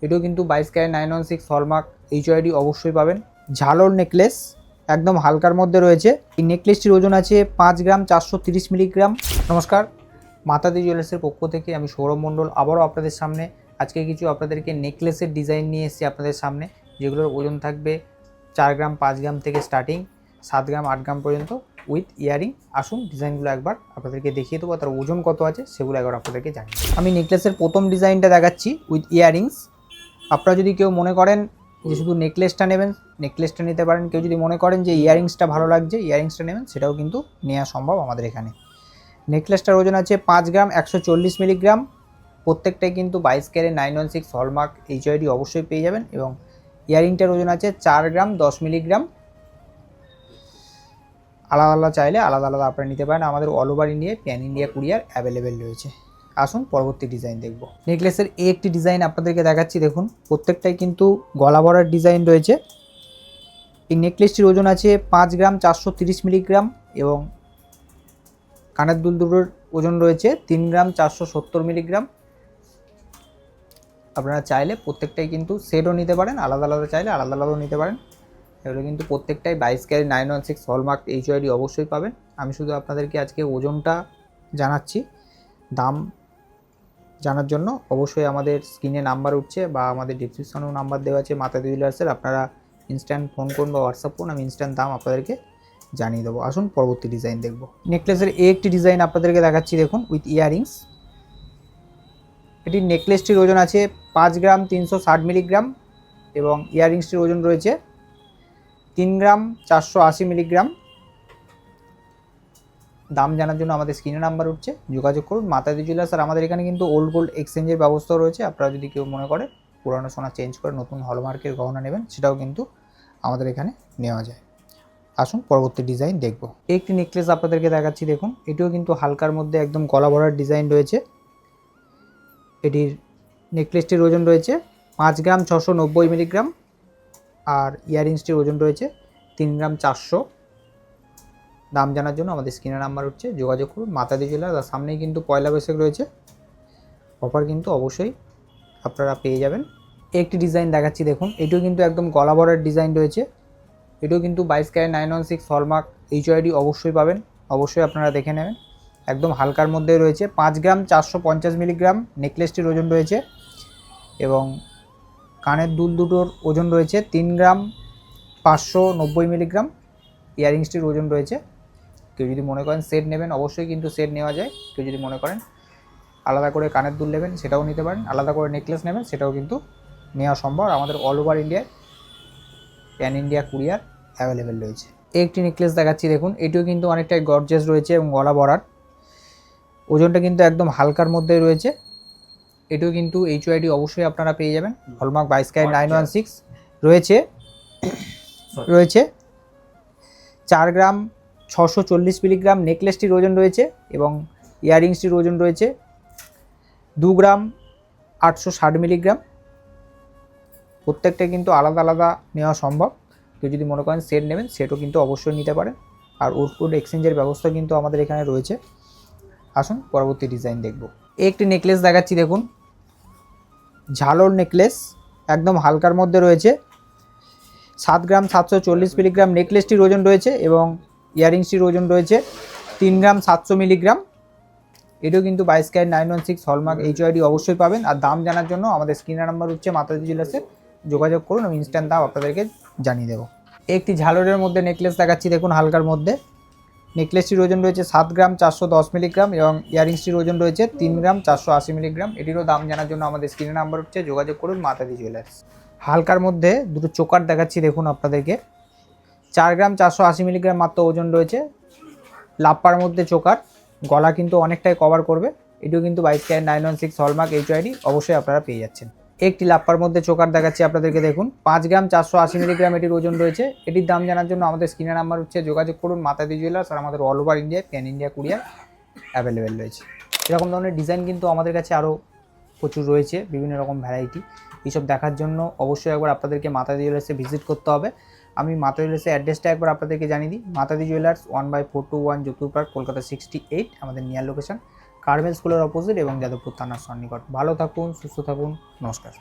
এটাও কিন্তু 22 carat 916 hallmark HUID অবশ্যই পাবেন। ঝালর নেকলেস একদম হালকার মধ্যে রয়েছে। এই নেকলেসটির ওজন আছে 5 গ্রাম 430 মিলিগ্রাম। নমস্কার, মাতাদি জুয়েলার্সের পক্ষ থেকে আমি সৌরভ মণ্ডল আবারও আপনাদের সামনে আজকে কিছু আপনাদেরকে নেকলেসের ডিজাইন নিয়ে এসেছি আপনাদের সামনে, যেগুলোর ওজন থাকবে 4 গ্রাম 5 গ্রাম থেকে স্টার্টিং 7 গ্রাম 8 গ্রাম পর্যন্ত উইথ ইয়ারিং। আসুন ডিজাইনগুলো একবার আপনাদেরকে দেখিয়ে দেবো, তার ওজন কত আছে সেগুলো একবার আপনাদেরকে জানিয়ে দেবো। আমি নেকলেসের প্রথম ডিজাইনটা দেখাচ্ছি উইথ ইয়ারিংস। আপনারা যদি কেউ মনে করেন যে শুধু নেকলেসটা নেবেন, নেকলেসটা নিতে পারেন। কেউ যদি মনে করেন যে ইয়ারিংসটা ভালো লাগছে, ইয়ারিংসটা নেবেন, সেটাও কিন্তু নেওয়া সম্ভব আমাদের এখানে। নেকলেসটার ওজন আছে 5 গ্রাম 140 মিলিগ্রাম। প্রত্যেকটাই কিন্তু 22 ক্যারেট 916 হলমার্ক এইচওআইডি অবশ্যই পেয়ে যাবেন। এবং ইয়ারিংটার ওজন আছে 4 গ্রাম 10 মিলিগ্রাম। আলাদা আলাদা চাইলে আলাদা আলাদা আপনারা নিতে পারেন। আমাদের অল ওভার ইন্ডিয়ায় প্যান ইন্ডিয়া কুরিয়ার অ্যাভেলেবেল রয়েছে। আসুন পরবর্তী ডিজাইন দেখব। নেকলেসের একটি ডিজাইন আপনাদেরকে দেখাচ্ছি, দেখুন প্রত্যেকটাই কিন্তু গলা ভরার ডিজাইন রয়েছে। এই নেকলেসটির ওজন আছে 5 গ্রাম 430 মিলিগ্রাম এবং কানের দুল দুটোর ওজন রয়েছে 3 গ্রাম 470 মিলিগ্রাম। আপনারা চাইলে প্রত্যেকটাই কিন্তু সেটও নিতে পারেন, আলাদা আলাদা চাইলে আলাদা আলাদাও নিতে পারেন। এগুলো কিন্তু প্রত্যেকটাই 22 ক্যারেট 916 হলমার্ক এইচওআইডি অবশ্যই পাবেন। আমি শুধু আপনাদেরকে আজকে ওজনটা জানাচ্ছি। দাম জানার জন্য অবশ্যই আমাদের স্ক্রিনে নাম্বার উঠছে বা আমাদের ডিসক্রিপশনেও নাম্বার দেওয়া আছে মাতাদি জুয়েলার্সের। আপনারা ইনস্ট্যান্ট ফোন করুন বা হোয়াটসঅ্যাপ করুন, আমি ইনস্ট্যান্ট দাম আপনাদেরকে জানিয়ে দেবো। আসুন পরবর্তী ডিজাইন দেখব। নেকলেসের একটি ডিজাইন আপনাদেরকে দেখাচ্ছি, দেখুন উইথ ইয়ারিংস। এটির নেকলেসটির ওজন আছে 5 গ্রাম 360 মিলিগ্রাম এবং ইয়ারিংসটির ওজন রয়েছে 3 গ্রাম 480 মিলিগ্রাম। দাম জানার জন্য আমাদের স্ক্রিনে নাম্বার উঠছে, যোগাযোগ করুন মাতাদি জুয়েলার্স। আর আমাদের এখানে কিন্তু ওল্ড গোল্ড এক্সচেঞ্জের ব্যবস্থাও রয়েছে। আপনারা যদি কেউ মনে করে পুরানো সোনা চেঞ্জ করে নতুন হলমার্কের গহনা নেবেন, সেটাও কিন্তু আমাদের এখানে নেওয়া যায়। আসুন পরবর্তী ডিজাইন দেখব। একটি নেকলেস আপনাদেরকে দেখাচ্ছি, দেখুন এটিও কিন্তু হালকার মধ্যে একদম গলা ভরার ডিজাইন রয়েছে। এটির নেকলেসটির ওজন রয়েছে 5 গ্রাম 690 মিলিগ্রাম আর ইয়ারিংসটির ওজন রয়েছে 3 গ্রাম 400। দাম জানার জন্য আমাদের স্ক্রিনে নাম্বার উঠছে, যোগাযোগ করুন মাতাদি জুয়েলার্স। আর সামনেই কিন্তু পয়লা বৈশাখ রয়েছে, অফার কিন্তু অবশ্যই আপনারা পেয়ে যাবেন। একটি ডিজাইন দেখাচ্ছি, দেখুন এটিও কিন্তু একদম গলা ভরার ডিজাইন রয়েছে। এটিও কিন্তু 22 ক্যারেট 916 হলমার্ক এইচওআইডি অবশ্যই পাবেন, অবশ্যই আপনারা দেখে নেবেন। একদম হালকার মধ্যে রয়েছে 5 গ্রাম 450 মিলিগ্রাম নেকলেসটির ওজন রয়েছে এবং কানের দুল দুটোর ওজন রয়েছে 3 গ্রাম 590 মিলিগ্রাম। ইয়ারিংসটির ওজন রয়েছে, কেউ যদি মনে করেন সেট নেবেন অবশ্যই কিন্তু সেট নেওয়া যায়। কেউ যদি মনে করেন আলাদা করে কানের দুল নেবেন সেটাও নিতে পারেন, আলাদা করে নেকলেস নেবেন সেটাও কিন্তু নেওয়া সম্ভব। আমাদের অল ওভার ইন্ডিয়ায় প্যান ইন্ডিয়া কুরিয়ার অ্যাভেলেবেল রয়েছে। একটি নেকলেস দেখাচ্ছি, দেখুন এটিও কিন্তু অনেকটাই গর্জিয়াস রয়েছে এবং গলা ভরাট। ওজনটা কিন্তু একদম হালকার মধ্যেই রয়েছে। এটিও কিন্তু এইচওআইডি অবশ্যই আপনারা পেয়ে যাবেন। হলমার্ক 22 ক্যারেট 916 রয়েছে 4 গ্রাম 640 মিলিগ্রাম। নেকলেসটির ওজন রয়েছে এবং ইয়ারিংসটির ওজন রয়েছে 2 গ্রাম 860 মিলিগ্রাম। প্রত্যেকটা কিন্তু আলাদা আলাদা নেওয়া সম্ভব। কেউ যদি মনে করেন সেট নেবেন সেটও কিন্তু অবশ্যই নিতে পারেন। আর ওল্ড এক্সচেঞ্জের ব্যবস্থা কিন্তু আমাদের এখানে রয়েছে। আসুন পরবর্তী ডিজাইন দেখব। একটি নেকলেস দেখাচ্ছি, দেখুন ঝালর নেকলেস একদম হালকার মধ্যে রয়েছে 7 গ্রাম 740 মিলিগ্রাম। নেকলেসটির ওজন রয়েছে এবং ইয়ারিংসটির ওজন রয়েছে 3 গ্রাম 700 মিলিগ্রাম। এটিও কিন্তু 22 ক্যারেট 916 হলমার্ক এইচওআইডি অবশ্যই পাবেন। আর দাম জানার জন্য আমাদের স্ক্রিনে নাম্বার উঠছে মাতাদি জুয়েলার্সের, যোগাযোগ করুন, আমি ইনস্ট্যান্ট দাম আপনাদেরকে জানিয়ে দেবো। একটি ঝালরের মধ্যে নেকলেস দেখাচ্ছি, দেখুন হালকার মধ্যে। নেকলেসটির ওজন রয়েছে 7 গ্রাম 410 মিলিগ্রাম এবং ইয়ারিংসটির ওজন রয়েছে 3 গ্রাম 480 মিলিগ্রাম। এটিরও দাম জানার জন্য আমাদের স্ক্রিনে নাম্বার উঠছে, যোগাযোগ করুন মাতাদি জুয়েলার্স। হালকার মধ্যে দুটো চোকার দেখাচ্ছি, দেখুন আপনাদেরকে 4 গ্রাম 480 মিলিগ্রাম মাত্র ওজন রয়েছে। লাপ্পার মধ্যে চোকার, গলা কিন্তু অনেকটাই কভার করবে। এটিও কিন্তু 22 ক্যারেট 916 হলমার্ক এইচওআইডি অবশ্যই আপনারা পেয়ে যাচ্ছেন। একটি লাপ্পার মধ্যে চোকার দেখাচ্ছি আপনাদেরকে, দেখুন 5 গ্রাম 480 মিলিগ্রাম এটির ওজন রয়েছে। এটির দাম জানার জন্য আমাদের স্ক্রিনে নাম্বার উঠছে, যোগাযোগ করুন মাতাদি জুয়েলার্স। আর আমাদের অল ওভার ইন্ডিয়ায় প্যান ইন্ডিয়া কুরিয়ার অ্যাভেলেবেল রয়েছে। এরকম ধরনের ডিজাইন কিন্তু আমাদের কাছে আরও প্রচুর রয়েছে, বিভিন্ন রকম ভ্যারাইটি। এইসব দেখার জন্য অবশ্যই একবার আপনাদেরকে মাতাদি জুয়েলার্সে ভিজিট করতে হবে। আমি মাতাদি জুয়েলার্সের অ্যাড্রেসটা একবার আপনাদেরকে জানিয়ে দিই। মাতাদি জুয়েলার্স 1/421 যতুর পার্ক, কলকাতা 68 আমাদের নিয়ার লোকেশন। কার্মেল স্কুলের অপোজিট এবং যাদবপুর থানার সন্নিকট। ভালো থাকুন, সুস্থ থাকুন, নমস্কার।